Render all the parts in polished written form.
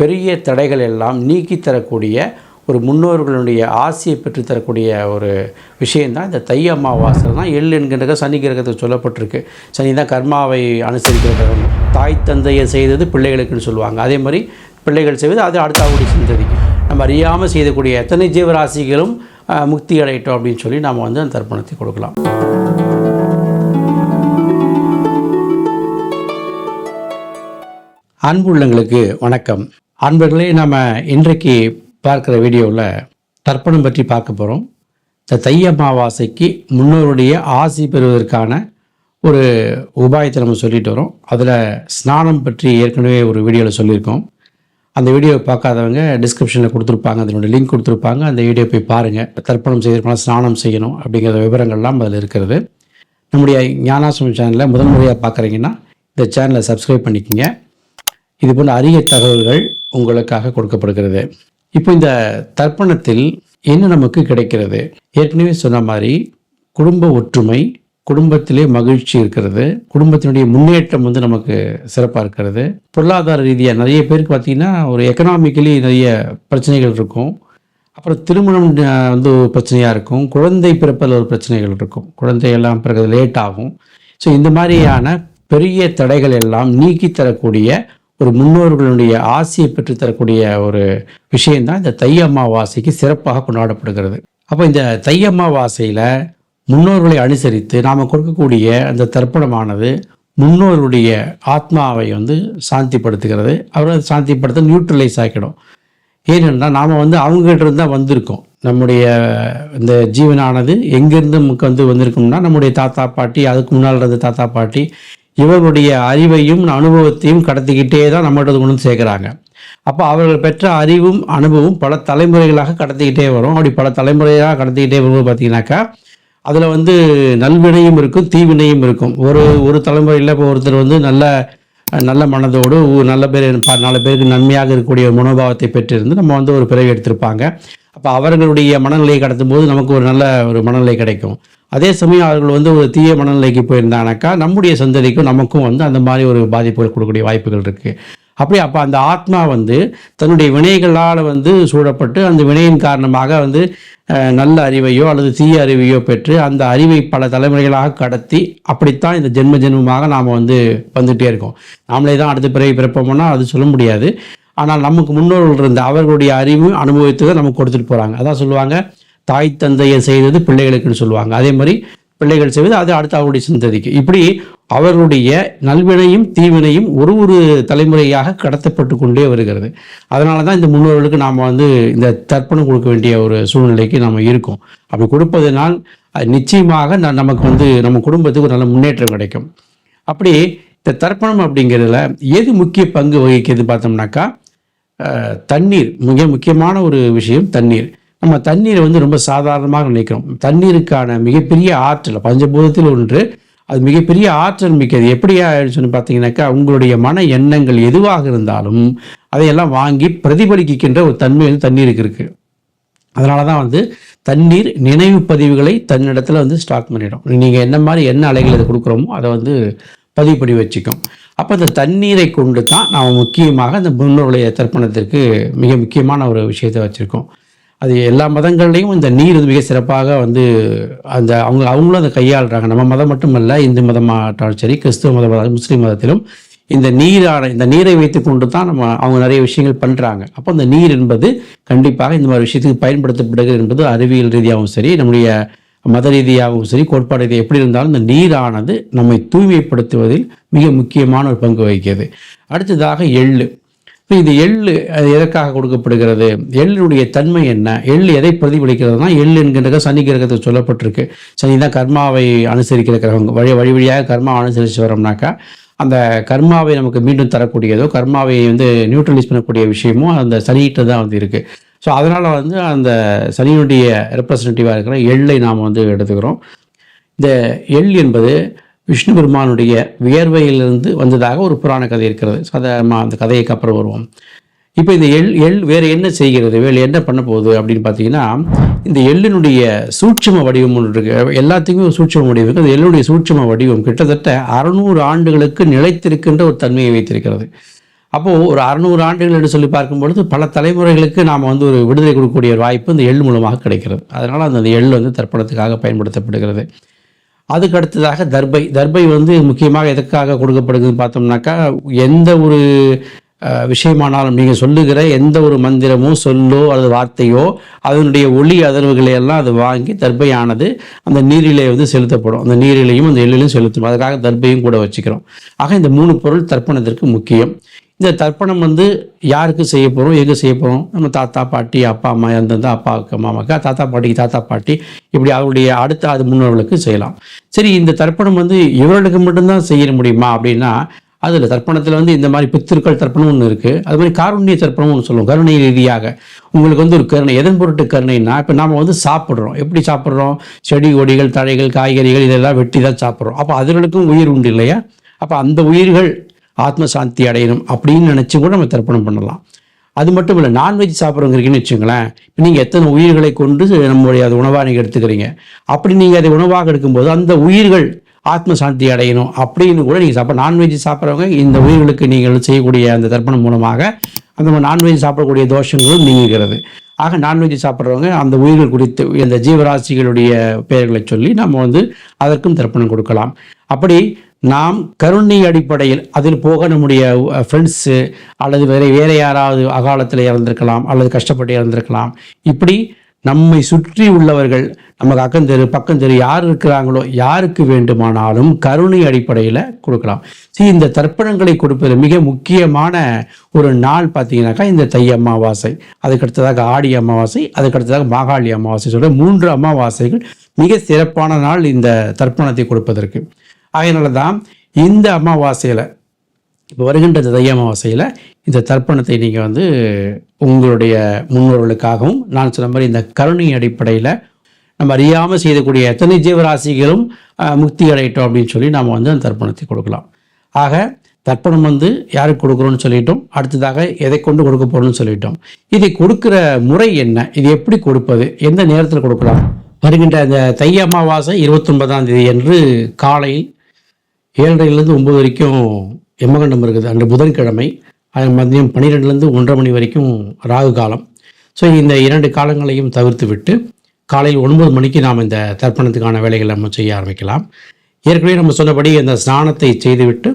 பெரிய தடைகள் எல்லாம் நீக்கி தரக்கூடிய ஒரு முன்னோர்களுடைய ஆசையை பெற்றுத்தரக்கூடிய ஒரு விஷயந்தான் இந்த தை அமாவாசை தான். எள் என்கின்ற சனி கிரகத்துக்கு சொல்லப்பட்டிருக்கு. சனி தான் கர்மாவை அனுசரிக்கிற கிரகம். தாய் தந்தையை செய்தது பிள்ளைகளுக்குன்னு சொல்லுவாங்க. அதே மாதிரி பிள்ளைகள் செய்வது அது அடுத்த அவருடைய சிந்ததிக்கு. நம்ம அறியாமல் செய்யக்கூடிய எத்தனை ஜீவராசிகளும் முக்தி அடையட்டும் அப்படின்னு சொல்லி நாம் வந்து அந்த தர்ப்பணத்தை கொடுக்கலாம். அன்புள்ளங்களுக்கு வணக்கம். அன்பர்களே, நம்ம இன்றைக்கு பார்க்குற வீடியோவில் தர்ப்பணம் பற்றி பார்க்க போகிறோம். இந்த தை அமாவாசைக்கு முன்னோருடைய ஆசி பெறுவதற்கான ஒரு உபாயத்தை நம்ம சொல்லிட்டு வரோம். அதில் ஸ்நானம் பற்றி ஏற்கனவே ஒரு வீடியோவில் சொல்லியிருக்கோம். அந்த வீடியோவை பார்க்காதவங்க டிஸ்கிரிப்ஷனில் கொடுத்துருப்பாங்க, அதனுடைய லிங்க் கொடுத்துருப்பாங்க. அந்த வீடியோ போய் பாருங்கள். தர்ப்பணம் செய்திருக்கணும், ஸ்நானம் செய்யணும் அப்படிங்கிற விவரங்கள்லாம் அதில் இருக்கிறது. நம்முடைய ஞானாசிரமம் சேனலில் முதல் முறையாக பார்க்குறீங்கன்னா இந்த சேனலை சப்ஸ்கிரைப் பண்ணிக்கோங்க. இது போன்ற அரிய தகவல்கள் உங்களுக்காக கொடுக்கப்படுகிறது. இப்போ இந்த தர்ப்பணத்தில் என்ன நமக்கு கிடைக்கிறது? ஏற்கனவே சொன்ன மாதிரி குடும்ப ஒற்றுமை, குடும்பத்திலே மகிழ்ச்சி இருக்கிறது, குடும்பத்தினுடைய முன்னேற்றம் வந்து நமக்கு சிறப்பாக இருக்கிறது. பொருளாதார ரீதியாக நிறைய பேருக்கு பார்த்திங்கன்னா ஒரு எக்கனாமிக்கலி நிறைய பிரச்சனைகள் இருக்கும். அப்புறம் திருமணம் வந்து பிரச்சனையாக இருக்கும். குழந்தை பிறப்பதில் ஒரு பிரச்சனைகள் இருக்கும். குழந்தையெல்லாம் பிறகு லேட் ஆகும். ஸோ இந்த மாதிரியான பெரிய தடைகள் எல்லாம் நீக்கி தரக்கூடிய ஒரு முன்னோர்களுடைய ஆசையை பெற்றுத்தரக்கூடிய ஒரு விஷயந்தான் இந்த தை அமாவாசைக்கு சிறப்பாக கொண்டாடப்படுகிறது. அப்போ இந்த தை அமாவாசையில் முன்னோர்களை அனுசரித்து நாம் கொடுக்கக்கூடிய அந்த தர்ப்பணமானது முன்னோர்களுடைய ஆத்மாவை வந்து சாந்திப்படுத்துகிறது. அவரை சாந்திப்படுத்த நியூட்ரலைஸ் ஆகிடும். ஏனென்னா நாம் வந்து அவங்ககிட்ட இருந்தால் வந்திருக்கோம். நம்முடைய இந்த ஜீவனானது எங்கேருந்து நமக்கு வந்து வந்திருக்கோம்னா நம்முடைய தாத்தா பாட்டி, அதுக்கு முன்னால் இருந்த தாத்தா பாட்டி, இவர்களுடைய அறிவையும் அனுபவத்தையும் கடத்திக்கிட்டே தான் நம்மகிட்ட கொண்டு வந்து சேர்க்குறாங்க. அப்போ அவர்கள் பெற்ற அறிவும் அனுபவம் பல தலைமுறைகளாக கடத்திக்கிட்டே வரும். அப்படி பல தலைமுறையாக கடத்திக்கிட்டே வரும்போது பார்த்தீங்கன்னாக்கா அதில் வந்து நல்வினையும் இருக்கும், தீவினையும் இருக்கும். ஒரு தலைமுறையில் இப்போ ஒருத்தர் வந்து நல்ல மனதோடு நல்ல பேர் 4 பேருக்கு நன்மையாக இருக்கக்கூடிய மனோபாவத்தை பெற்றிருந்து நம்ம வந்து ஒரு பிறவி எடுத்திருப்பாங்க. அப்போ அவர்களுடைய மனநிலையை கடத்தும் போது நமக்கு ஒரு நல்ல ஒரு மனநிலை கிடைக்கும். அதே சமயம் அவர்கள் வந்து ஒரு தீய மனநிலைக்கு போயிருந்தாங்கனாக்கா நம்முடைய சந்ததிக்கும் நமக்கும் வந்து அந்த மாதிரி ஒரு பாதிப்புகள் கொடுக்கக்கூடிய வாய்ப்புகள் இருக்குது. அப்போ அந்த ஆத்மா வந்து தன்னுடைய வினைகளால் வந்து சூழப்பட்டு அந்த வினையின் காரணமாக வந்து நல்ல அறிவையோ அல்லது தீய அறிவையோ பெற்று அந்த அறிவை பல தலைமுறைகளாக கடத்தி அப்படித்தான் இந்த ஜென்மமாக நாம் வந்து வந்துகிட்டே இருக்கோம். நாமளே தான் அடுத்த பிறவி பிறப்போம்னா அது சொல்ல முடியாது. ஆனால் நமக்கு முன்னோர்கள் இருந்த அவர்களுடைய அறிவு அனுபவத்துக்கு நமக்கு கொடுத்துட்டு போகிறாங்க. அதான் சொல்லுவாங்க, தாய் தந்தையை செய்தது பிள்ளைகளுக்குன்னு சொல்லுவாங்க. அதே மாதிரி பிள்ளைகள் செய்வது அது அடுத்த அவருடைய சிந்ததிக்கு. இப்படி அவர்களுடைய நல்வினையும் தீவினையும் ஒரு தலைமுறையாக கடத்தப்பட்டு கொண்டே வருகிறது. அதனால தான் இந்த முன்னோர்களுக்கு நாம் வந்து இந்த தர்ப்பணம் கொடுக்க வேண்டிய ஒரு சூழ்நிலைக்கு நாம் இருக்கோம். அப்படி கொடுப்பதனால் நிச்சயமாக நமக்கு வந்து நம்ம குடும்பத்துக்கு ஒரு நல்ல முன்னேற்றம் கிடைக்கும். அப்படி இந்த தர்ப்பணம் அப்படிங்கிறதுல எது முக்கிய பங்கு வகிக்கிறது பார்த்தோம்னாக்கா தண்ணீர். மிக முக்கியமான ஒரு விஷயம் தண்ணீர். நம்ம தண்ணீரை வந்து ரொம்ப சாதாரணமாக நினைக்கிறோம். தண்ணீருக்கான மிகப்பெரிய ஆற்றல் பஞ்சபூதத்தில் ஒன்று. அது மிகப்பெரிய ஆற்றல் மிக்கது. எப்படியா சொல்லி பார்த்தீங்கன்னாக்கா உங்களுடைய மன எண்ணங்கள் எதுவாக இருந்தாலும் அதையெல்லாம் வாங்கி பிரதிபலிக்கின்ற ஒரு தன்மை வந்து தண்ணீருக்கு இருக்குது. அதனால தான் வந்து தண்ணீர் நினைவு பதிவுகளை தன்னிடத்தில் வந்து ஸ்டாக் பண்ணிடும். நீங்கள் என்ன மாதிரி என்ன அலைகள் அதை கொடுக்குறோமோ அதை வந்து பதிவு பண்ணி வச்சுக்கும். அப்போ இந்த தண்ணீரை கொண்டு தான் நாம் முக்கியமாக இந்த முன்னோருடைய தர்ப்பணத்திற்கு மிக முக்கியமான ஒரு விஷயத்தை வச்சுருக்கோம். அது எல்லா மதங்கள்லேயும் இந்த நீர் மிக சிறப்பாக வந்து அவங்களும் அதை கையாளுறாங்க. நம்ம மதம் மட்டுமல்ல, இந்து மதமாகட்டாலும் சரி, கிறிஸ்துவ மதம், முஸ்லீம் மதத்திலும் இந்த நீரை வைத்து கொண்டு தான் அவங்க நிறைய விஷயங்கள் பண்ணுறாங்க. அப்போ அந்த நீர் என்பது கண்டிப்பாக இந்த மாதிரி விஷயத்துக்கு பயன்படுத்தப்படுகிறது என்பது அறிவியல் ரீதியாகவும் சரி, நம்முடைய மத ரீதியாகவும் சரி, கோட்பாடு ரீதியாக எப்படி இருந்தாலும் இந்த நீரானது நம்மை தூய்மைப்படுத்துவதில் மிக முக்கியமான ஒரு பங்கு வகிக்கிறது. அடுத்ததாக எள்ளு. இந்த எள்ளு எதற்காக கொடுக்கப்படுகிறது? எள்ளுடைய தன்மை என்ன? எள் எதை பிரதிபலிக்கிறதுனா எள் என்கின்ற சனி கிரகத்தில் சொல்லப்பட்டிருக்கு. சனி தான் கர்மாவை அனுசரிக்கிற கிரகம். வழியாக கர்மா அனுசரித்து வரோம்னாக்கா அந்த கர்மாவை நமக்கு மீண்டும் தரக்கூடியதோ கர்மாவை வந்து நியூட்ரலைஸ் பண்ணக்கூடிய விஷயமோ அந்த சனிகிட்ட தான் வந்து இருக்குது. ஸோ அதனால் வந்து அந்த சனியினுடைய ரெப்ரசன்டேட்டிவாக இருக்கிற எள்ளை நாம் வந்து எடுத்துக்கிறோம். இந்த எள் என்பது விஷ்ணு பெருமானுடைய வியர்வையிலிருந்து வந்ததாக ஒரு புராண கதை இருக்கிறது. அந்த கதைக்கு அப்புறம் வருவோம். இப்போ இந்த எள் வேறு என்ன செய்கிறது, வேறு என்ன பண்ண போகுது அப்படின்னு பார்த்தீங்கன்னா, இந்த எள்ளினுடைய சூட்சும வடிவம் ஒன்று இருக்குது. எல்லாத்துக்குமே ஒரு சூட்சும வடிவம் இருக்குது. அந்த எள்ளுடைய சூட்சும வடிவம் கிட்டத்தட்ட 600 ஆண்டுகளுக்கு நிலைத்திருக்கின்ற ஒரு தன்மையை வைத்திருக்கிறது. அப்போது ஒரு 600 ஆண்டுகள் என்று சொல்லி பார்க்கும்பொழுது பல தலைமுறைகளுக்கு நாம் வந்து ஒரு விடுதலை கொடுக்கக்கூடிய ஒரு வாய்ப்பு இந்த எள் மூலமாக கிடைக்கிறது. அதனால் அந்த எள் வந்து தர்ப்பணத்துக்காக பயன்படுத்தப்படுகிறது. அதுக்கு அடுத்ததாக தர்பை வந்து முக்கியமாக எதற்காக கொடுக்கப்படுதுன்னு பார்த்தோம்னாக்கா, எந்த ஒரு விஷயமானாலும் நீங்கள் சொல்லுகிற எந்த ஒரு மந்திரமோ சொல்லோ அல்லது வார்த்தையோ அதனுடைய ஒளி அதிர்வுகளை எல்லாம் அது வாங்கி தர்பையானது அந்த நீரிலே வந்து செலுத்தப்படும். அந்த நீரிலையும் அந்த எள்ளிலையும் செலுத்தணும். அதுக்காக தர்பையும் கூட வச்சுக்கிறோம். ஆக இந்த 3 பொருள் தர்ப்பணத்திற்கு முக்கியம். இந்த தர்ப்பணம் வந்து யாருக்கு செய்ய போகிறோம், எங்கே செய்ய போகிறோம்? நம்ம தாத்தா பாட்டி அப்பா அம்மா இருந்திருந்தா அப்பாவுக்கு மாமாக்கா, தாத்தா பாட்டிக்கு தாத்தா பாட்டி, இப்படி அவருடைய அடுத்த அது முன்னோர்களுக்கு செய்யலாம். சரி, இந்த தர்ப்பணம் வந்து இவர்களுக்கு மட்டும்தான் செய்ய முடியுமா அப்படின்னா, அதில் தர்ப்பணத்தில் வந்து இந்த மாதிரி பித்திருக்கள் தர்ப்பணம் ஒன்று இருக்குது. அது மாதிரி காருண்ய தர்ப்பணம் ஒன்று சொல்லுவோம். கருணை ரீதியாக உங்களுக்கு வந்து ஒரு கருணை. எதன் பொருட்டு கருணைன்னா, இப்போ நாம் வந்து சாப்பிட்றோம். எப்படி சாப்பிட்றோம்? செடி கொடிகள் தழைகள் காய்கறிகள் இதெல்லாம் வெட்டி தான் சாப்பிட்றோம். அப்போ அதுகளுக்கும் உயிர் உண்டு இல்லையா? அப்போ அந்த உயிர்கள் ஆத்ம சாந்தி அடையணும் அப்படின்னு நினச்சி கூட நம்ம தர்ப்பணம் பண்ணலாம். அது மட்டும் இல்லை, நான்வெஜ் சாப்பிட்றவங்கிறீங்கன்னு வச்சுங்களேன். இப்போ நீங்கள் எத்தனை உயிர்களை கொண்டு நம்மளுடைய அது உணவாக நீங்கள் எடுத்துக்கிறீங்க. அப்படி நீங்கள் அதை உணவாக எடுக்கும்போது அந்த உயிர்கள் ஆத்ம சாந்தி அடையணும் அப்படின்னு கூட நீங்கள் நான்வெஜ் சாப்பிட்றவங்க இந்த உயிர்களுக்கு நீங்கள் செய்யக்கூடிய அந்த தர்ப்பணம் மூலமாக அந்த நான்வெஜ் சாப்பிடக்கூடிய தோஷங்களும் நீங்குகிறது. ஆக நான்வெஜ் சாப்பிட்றவங்க அந்த உயிர்கள் குறித்து இந்த ஜீவராசிகளுடைய பெயர்களை சொல்லி நம்ம வந்து அதற்கும் தர்ப்பணம் கொடுக்கலாம். அப்படி நாம் கருணை அடிப்படையில் அதில் போக நம்முடைய ஃப்ரெண்ட்ஸு அல்லது வேறு யாராவது அகாலத்தில் இறந்திருக்கலாம் அல்லது கஷ்டப்பட்டு இறந்திருக்கலாம். இப்படி நம்மை சுற்றி உள்ளவர்கள், நமக்கு அக்கந்தெரு பக்கந்தெரு யார் இருக்கிறாங்களோ யாருக்கு வேண்டுமானாலும் கருணை அடிப்படையில் கொடுக்கலாம். சரி, இந்த தர்ப்பணங்களை கொடுப்பது மிக முக்கியமான ஒரு நாள் பார்த்தீங்கன்னாக்கா இந்த தை அமாவாசை, அதுக்கடுத்ததாக ஆடி அமாவாசை, அதுக்கடுத்ததாக மாகாளி அமாவாசை சொல்ற 3 அமாவாசைகள் மிக சிறப்பான நாள் இந்த தர்ப்பணத்தை கொடுப்பதற்கு. அதனால தான் இந்த அமாவாசையில், இப்போ வருகின்ற தை அமாவாசையில் இந்த தர்ப்பணத்தை நீங்கள் வந்து உங்களுடைய முன்னோர்களுக்காகவும் நான் சொன்ன மாதிரி இந்த கருணை அடிப்படையில் நம்ம அறியாமல் செய்யக்கூடிய எத்தனை ஜீவராசிகளும் முக்தி அடையட்டும் அப்படின்னு சொல்லி நாம் வந்து அந்த தர்ப்பணத்தை கொடுக்கலாம். ஆக தர்ப்பணம் வந்து யாருக்கு கொடுக்குறோன்னு சொல்லிட்டோம். அடுத்ததாக எதை கொண்டு கொடுக்க போகிறோம்னு சொல்லிட்டோம். இதை கொடுக்குற முறை என்ன, இது எப்படி கொடுப்பது, எந்த நேரத்தில் கொடுக்கலாம்? வருகின்ற அந்த தை அமாவாசை 29ஆம் தேதி என்று காலையில் 7:30 9 வரைக்கும் யமகண்டம் இருக்குது. அன்று புதன்கிழமை. மதியம் 12 1:30 மணி வரைக்கும் ராகு காலம். ஸோ இந்த 2 காலங்களையும் தவிர்த்து விட்டு காலையில் 9 மணிக்கு நாம் இந்த தர்ப்பணத்துக்கான வேலைகளை நம்ம செய்ய ஆரம்பிக்கலாம். ஏற்கனவே நம்ம சொன்னபடி இந்த ஸ்நானத்தை செய்துவிட்டு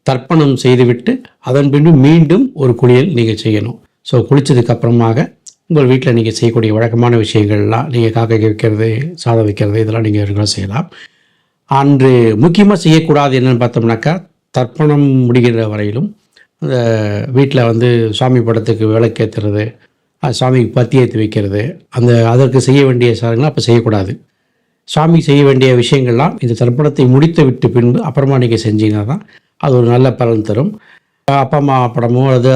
தர்ப்பணம் செய்துவிட்டு அதன் பின்பு மீண்டும் ஒரு குளியல் நீங்கள் செய்யணும். ஸோ குளித்ததுக்கு அப்புறமாக உங்கள் வீட்டில் நீங்கள் செய்யக்கூடிய வழக்கமான விஷயங்கள்லாம், நீங்கள் காக்கை வைக்கிறது, சாதம் வைக்கிறது, இதெல்லாம் நீங்கள் ரெகுலராக செய்யலாம். அன்று முக்கியமாக செய்யக்கூடாது என்னென்னு பார்த்தோம்னாக்கா, தர்ப்பணம் முடிகிற வரையிலும் அந்த வீட்டில் வந்து சுவாமி படத்துக்கு விளக்கேற்றுறது, சுவாமிக்கு பத்தி ஏற்றி வைக்கிறது, அதற்கு செய்ய வேண்டிய சாதனைகள் அப்போ செய்யக்கூடாது. சுவாமி செய்ய வேண்டிய விஷயங்கள்லாம் இந்த தர்ப்பணத்தை முடித்து விட்டு பின்பு அப்புறமா நீங்கள் செஞ்சீங்கன்னா தான் அது ஒரு நல்ல பலன் தரும். அப்பா அம்மா படமோ அல்லது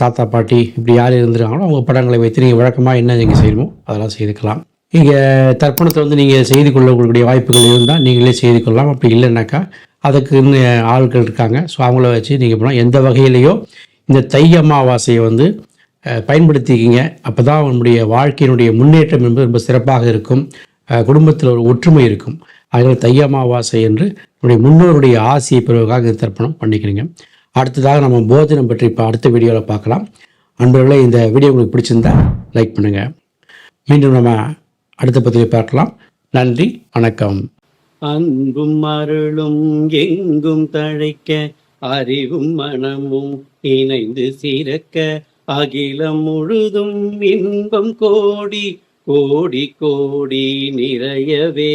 தாத்தா பாட்டி இப்படி யார் இருந்துருக்காங்களோ அவங்க படங்களை வைத்து நீங்கள் வழக்கமாக என்ன நீங்கள் செய்யணுமோ அதெல்லாம் செய்துக்கலாம். இங்கே தர்ப்பணத்தை வந்து நீங்கள் செய்து கொள்ளக்கூடிய வாய்ப்புகள் இருந்தால் நீங்களே செய்து கொள்ளலாம். அப்படி இல்லைன்னாக்கா அதுக்குன்னு ஆட்கள் இருக்காங்க. ஸோ அவங்கள வச்சு நீங்கள் போனால் எந்த வகையிலையோ இந்த தை அமாவாசையை வந்து பயன்படுத்திக்கிங்க. அப்போ தான் உங்களுடைய வாழ்க்கையினுடைய முன்னேற்றம் என்பது ரொம்ப சிறப்பாக இருக்கும். குடும்பத்தில் ஒரு ஒற்றுமை இருக்கும். அதனால் தை அமாவாசை என்று நம்முடைய முன்னோருடைய ஆசையை பெறுவதற்காக இந்த தர்ப்பணம் பண்ணிக்கிறீங்க. அடுத்ததாக நம்ம போஜனம் பற்றி இப்போ அடுத்த வீடியோவில் பார்க்கலாம். அன்பர்களே, இந்த வீடியோ உங்களுக்கு பிடிச்சிருந்தா லைக் பண்ணுங்கள். மீண்டும் நம்ம அடுத்த பதிவில் பார்க்கலாம். நன்றி, வணக்கம். அன்பும் அருளும் எங்கும் தழைக்க, அறிவும் மனமும் இணைந்து சிறக்க, அகிலம் முழுதும் இன்பம் கோடி கோடி கோடி நிறையவே.